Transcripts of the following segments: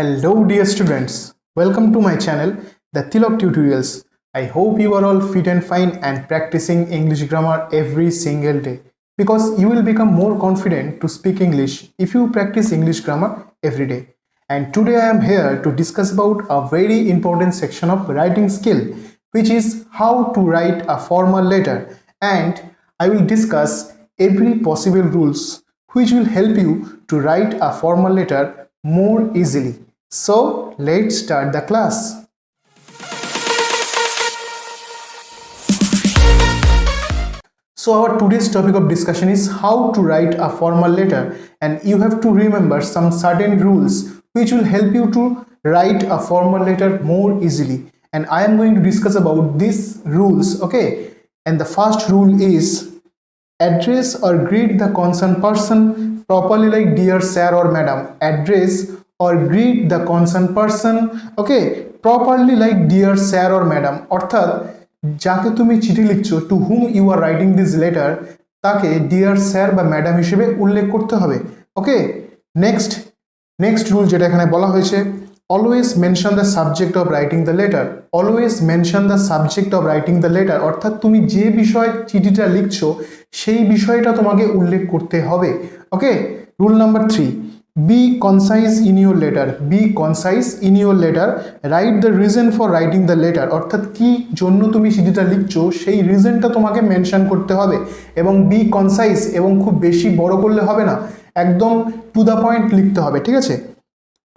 Hello dear students, welcome to my channel The Tilok Tutorials. I hope you are all fit and fine and practicing English grammar every single day because you will become more confident to speak English if you practice English grammar every day. And today I am here to discuss about a very important section of writing skill, which is how to write a formal letter, and I will discuss every possible rules which will help you to write a formal letter more easily. So let's start the class. So our today's topic of discussion is how to write a formal letter, and you have to remember some certain rules which will help you to write a formal letter more easily, and I am going to discuss about these rules. Okay, and the first rule is address or greet the concerned person properly like dear sir or madam. Address or greet the concerned person, okay, properly like dear sir or madam. অর্থাৎ যাকে তুমি চিঠি লিখছো, to whom you are writing this letter, তাকে dear sir বা madam হিসেবে উল্লেখ করতে হবে। ওকে, নেক্সট রুল যেটা এখানে বলা হয়েছে, always mention the subject of writing the letter. Always mention the subject of writing the letter, অর্থাৎ তুমি যে বিষয় চিঠিটা লিখছো সেই বিষয়টা তোমাকে উল্লেখ করতে হবে। ওকে, rule number 3, be concise in your letter. Be concise in your letter. Write the reason for writing the letter. অর্থাৎ কি জন্য তুমি চিঠিটা লিখছো সেই রিজনটা তোমাকে মেনশন করতে হবে, এবং বি কনসাইজ, এবং খুব বেশি বড় করলে হবে না, একদম টু দ্য পয়েন্ট লিখতে হবে। ঠিক আছে,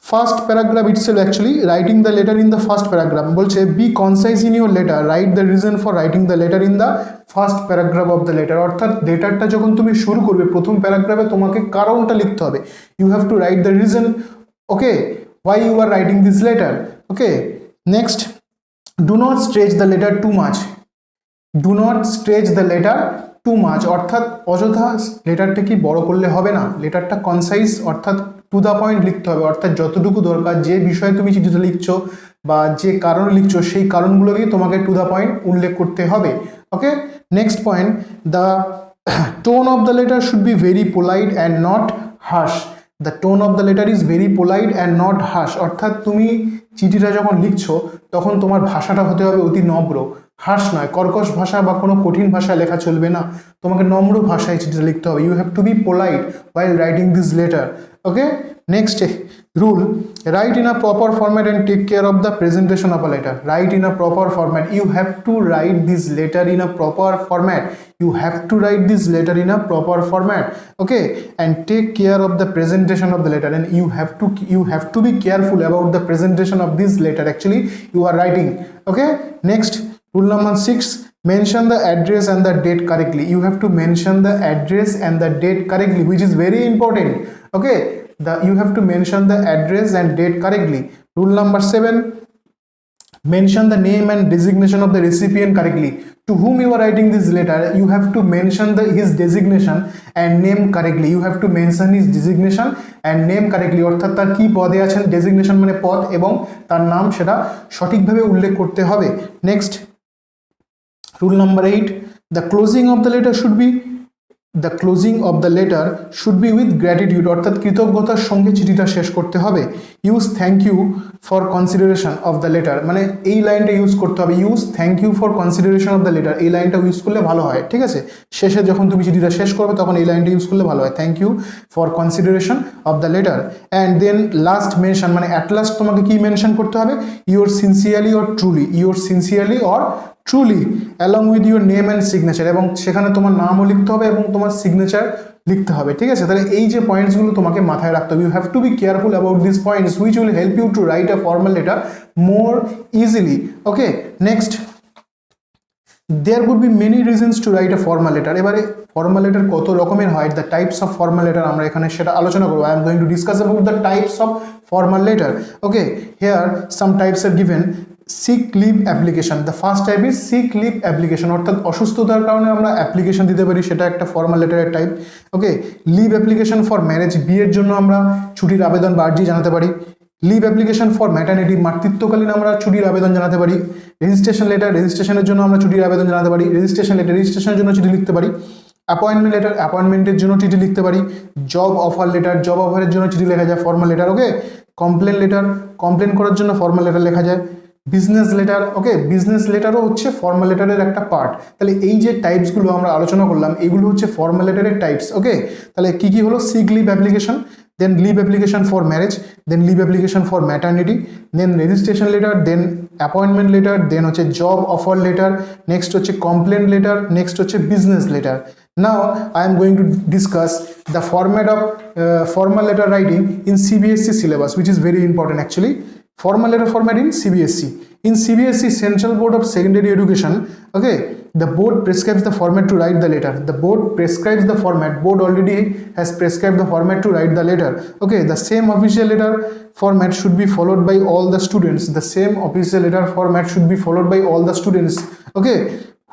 first paragraph itself actually writing the letter in the first paragraph বলছে be concise in your letter, write the reason for writing the letter in the first paragraph of the letter. অর্থাৎ লেটারটা যখন তুমি শুরু করবে প্রথম প্যারাগ্রাফে তোমাকে কারণটা লিখতে হবে। You have to write the reason, okay, why you are writing this letter. Okay, next, do not stretch the letter too much. Do not stretch the letter too much, অর্থাৎ অযথা লেটারটা কি বড় করলে হবে না, লেটারটা কনসাইজ অর্থাৎ টু দ্য পয়েন্ট লিখতে হবে। অর্থাৎ যতটুকু দরকার, যে বিষয়ে তুমি চিঠিটা লিখছো বা যে কারণ লিখছো সেই কারণগুলোকেই তোমাকে টু দ্য পয়েন্ট উল্লেখ করতে হবে। Okay, next point, the tone of the letter should be very polite and not harsh. The tone of the letter is very polite and not harsh, অর্থাৎ তুমি চিঠিটা যখন লিখছো তখন তোমার ভাষাটা হতে হবে অতি নম্র, হার্শ নয়, কর্কশ ভাষা বা কোনো কঠিন ভাষা লেখা চলবে না, তোমাকে নম্র ভাষায় চিঠিটা লিখতে হবে। You have to be polite while writing this letter. Okay, next rule, write in a proper format and take care of the presentation of a letter. Write in a proper format. You have to write this letter in a proper format. You have to write this letter in a proper format. Okay, and take care of the presentation of the letter, and you have to be careful about the presentation of this letter actually you are writing. Okay, next, rule number 6, mention the address and the date correctly. You have to mention the address and the date correctly, which is very important. Okay, you have to mention the address and date correctly. Rule number 7, mention the name and designation of the recipient correctly. To whom you are writing this letter, you have to mention his designation and name correctly. You have to mention his designation and name correctly, অর্থাৎ তার কি পদে আছেন, designation মানে পদ, এবং তার নাম সেটা সঠিকভাবে উল্লেখ করতে হবে। Next, rule number 8, the closing of the letter should be with gratitude, অর্থাৎ কৃতজ্ঞতার সঙ্গে চিঠিটা শেষ করতে হবে। Use thank you for consideration of the letter, মানে এই লাইনটা ইউজ করতে হবে। Use thank you for consideration of the letter, এই লাইনটা ইউজ করলে ভালো হয়। ঠিক আছে, শেষে যখন তুমি চিঠিটা শেষ করবে তখন এই লাইনটা ইউজ করলে ভালো হয়, thank you for consideration of the letter. And then last mention, মানে অ্যাট লাস্ট তোমাকে কি মেনশন করতে হবে, your sincerely or truly, your sincerely or truly along with your name and signature, এবং সেখানে তোমার নামও লিখতে হবে এবং তোমার সিগনেচার লিখতে হবে। ঠিক আছে, তাহলে এই যে পয়েন্টসগুলো তোমাকে মাথায় রাখতে হবে। You have to be careful about this points which will help you to write a formal letter more easily. Okay, next, there could be many reasons to write a formal letter. এবারে formal letter কত রকমের হয়, the types of formal letter আমরা এখানে সেটা আলোচনা করবো। I am going to discuss about the types of formal letter. Okay, here some types are given. Sick leave application, the first type is sick leave application, অর্থাৎ অসুস্থতার কারণে আমরা application দিতে পারি, সেটা একটা ফর্মাল লেটারের type. Okay, leave application for marriage, বিয়ের জন্য আমরা ছুটির আবেদন বা আর্জি জানাতে পারি। লিভ অ্যাপ্লিকেশন ফর ম্যাটারনিটি, মাতৃত্বকালীন আমরা ছুটির আবেদন জানাতে পারি। রেজিস্ট্রেশন লেটার, রেজিস্ট্রেশনের জন্য আমরা ছুটির আবেদন জানাতে পারি। রেজিস্ট্রেশন লেটার, রেজিস্ট্রেশনের জন্য চিঠি লিখতে পারি। অ্যাপয়েন্টমেন্ট লেটার, অ্যাপয়েন্টমেন্টের জন্য চিঠি লিখতে পারি। জব অফার লেটার, জব অফারের জন্য চিঠি লেখা যায়, ফর্মাল লেটার। ওকে, কমপ্লেন লেটার, কমপ্লেন করার জন্য ফর্মাল লেটার লেখা যায়, বিজনেস লেটার, ওকে, বিজনেস লেটারও হচ্ছে ফর্মাল লেটারের একটা পার্ট। তাহলে এই যে টাইপসগুলো আমরা আলোচনা করলাম এগুলো হচ্ছে ফর্মাল লেটারের টাইপস, ওকে। তাহলে কি কি হলো, sick leave application, then leave application for marriage, then leave application for maternity, then registration letter, then appointment letter, then হচ্ছে জব অফার লেটার, নেক্সট হচ্ছে কমপ্লেন লেটার, নেক্সট হচ্ছে business letter. Now I am going to discuss the format of formal letter writing in CBSE syllabus, which is very important actually. Formal letter format in CBSE. In CBSE Central Board of Secondary Education, okay, the board prescribes the format to write the letter. The board prescribes the format. Board already has prescribed the format to write the letter. Okay, the same official letter format should be followed by all the students. The same official letter format should be followed by all the students. Okay,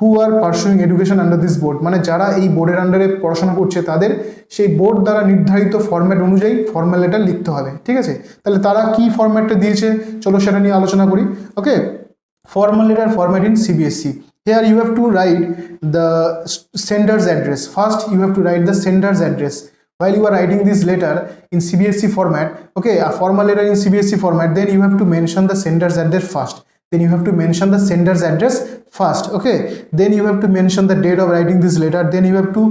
who are pursuing education under this board, মানে যারা এই বোর্ডের আন্ডারে পড়াশোনা করছে তাদের সেই board দ্বারা নির্ধারিত ফরম্যাট অনুযায়ী ফর্মাল লেটার লিখতে হবে, ঠিক আছে। তাহলে তারা কি ফরম্যাটটা দিয়েছে চলো সেটা নিয়ে আলোচনা করি। Okay, formal letter format in CBSE. Here you have to write the sender's address. First you have to write the sender's address. While you are writing this letter in CBSE format, okay, a formal letter in CBSE format, then you have to mention the sender's address first. Then you have to mention the sender's address first, okay. Then you have to mention the date of writing this letter. Then you have to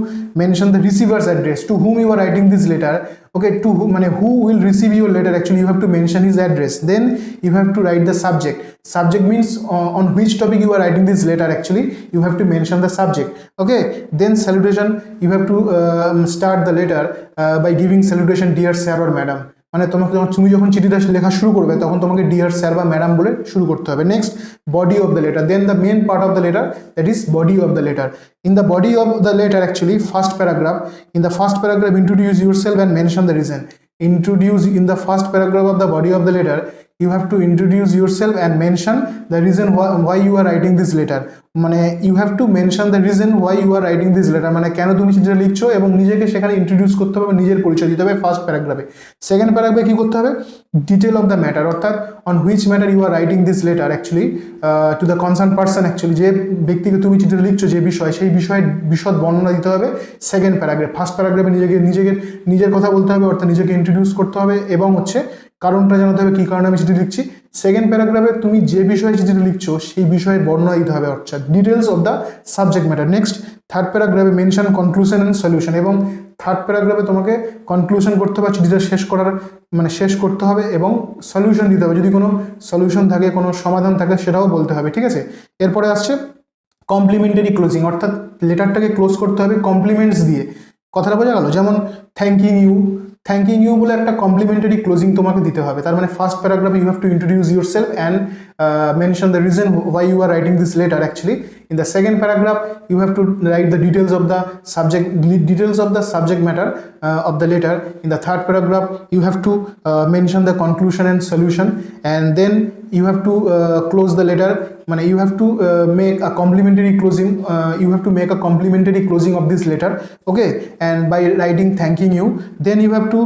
mention the receiver's address, to whom you are writing this letter, okay, to whom, who will receive your letter, actually you have to mention his address. Then you have to write the subject. Subject means on which topic you are writing this letter, actually you have to mention the subject, okay. Then salutation, you have to start the letter by giving salutation, dear sir or madam, মানে তুমি যখন চিঠিটা লেখা শুরু করবে তখন তোমাকে deer sir বা ম্যাডাম বলে শুরু করতে হবে। Next body of the letter, then the main part of the letter, that is body of the letter. In the body of the letter actually first paragraph, in the first paragraph introduce yourself and mention the reason. Introduce in the first paragraph of the body of the letter, you have to introduce yourself and mention the reason why you are writing this letter. মানে you have to mention the reason why you are writing this letter, মানে কেন তুমি চিঠিটা লিখছো এবং নিজেকে সেখানে introduce করতে হবে, নিজের পরিচয় দিতে হবে ফার্স্ট প্যারাগ্রাফে। সেকেন্ড প্যারাগ্রাফে কি করতে হবে, ডিটেল অফ দ্য ম্যাটার, অর্থাৎ on which matter you are writing this letter actually to the concern person, actually যে ব্যক্তিকে তুমি চিঠিটা লিখছো যে বিষয়, সেই বিষয়ের বিশদ বর্ণনা দিতে হবে সেকেন্ড প্যারাগ্রাফ। ফার্স্ট প্যারাগ্রাফে নিজের কথা বলতে হবে, অর্থাৎ নিজেকে ইন্ট্রোডিউস করতে হবে এবং হচ্ছে কারণটা জানাতে হবে, কী কারণে আমি চিঠি লিখছি। সেকেন্ড প্যারাগ্রাফে তুমি যে বিষয়ে চিঠিটা লিখছো সেই বিষয়ের বর্ণনা দিতে হবে, অর্থাৎ details of the subject matter. Next third প্যারাগ্রাফে মেনশন কনক্লুশন অ্যান্ড সলিউশন, এবং থার্ড প্যারাগ্রাফে তোমাকে কনক্লুশন করতে হবে, চিঠিটা শেষ করতে হবে এবং সলিউশন দিতে হবে, যদি কোনো সলিউশন থাকে, কোনো সমাধান থাকে সেটাও বলতে হবে, ঠিক আছে। এরপরে আসছে কমপ্লিমেন্টারি ক্লোজিং, অর্থাৎ লেটারটাকে ক্লোজ করতে হবে কমপ্লিমেন্টস দিয়ে। কথাটা বোঝা গেল, যেমন থ্যাঙ্কিং ইউ বলে একটা কমপ্লিমেন্টারি ক্লোজিং তোমাকে দিতে হবে। তার মানে ফার্স্ট প্যারাগ্রাফে you have to introduce yourself and mention the reason why you are writing this letter. Actually in the second paragraph you have to write the details of the subject matter of the letter. In the third paragraph you have to mention the conclusion and solution, and then you have to close the letter. You have to make a complimentary closing of this letter, okay, and by writing thanking you. Then you have to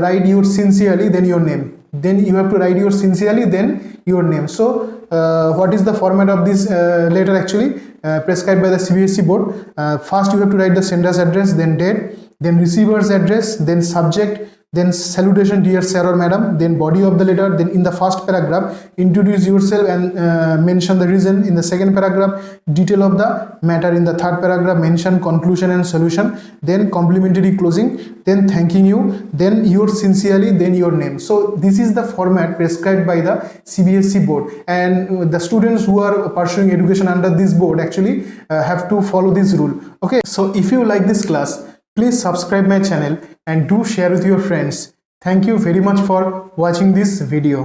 write your sincerely, then your name. Then you have to write your sincerely, then your name. So what is the format of this letter actually prescribed by the CBSE board? First you have to write the sender's address, then date, then receiver's address, then subject, then salutation, dear sir or madam, then body of the letter. Then in the first paragraph introduce yourself and mention the reason. In the second paragraph detail of the matter. In the third paragraph mention conclusion and solution, then complimentary closing, then thanking you, then your sincerely, then your name. So this is the format prescribed by the CBSE board, and the students who are pursuing education under this board actually have to follow this rule, okay. So if you like this class, please subscribe my channel and do share with your friends. Thank you very much for watching this video.